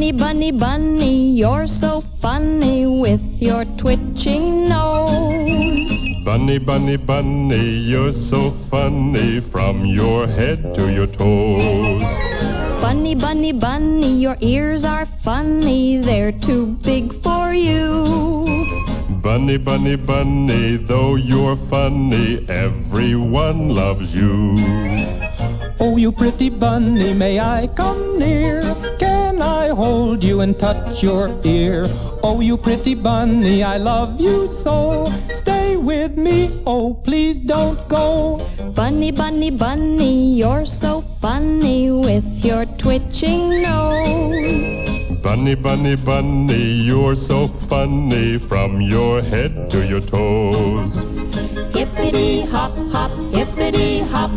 Bunny, bunny, bunny, you're so funny with your twitching nose. Bunny, bunny, bunny, you're so funny from your head to your toes. Bunny, bunny, bunny, your ears are funny, they're too big for you. Bunny, bunny, bunny, though you're funny, everyone loves you. Oh, you pretty bunny, may I come near? Can I hold you and touch your ear? Oh, you pretty bunny, I love you so. Stay with me, oh, please don't go. Bunny, bunny, bunny, you're so funny with your twitching nose. Bunny, bunny, bunny, you're so funny from your head to your toes. Hippity hop hop, hippity hop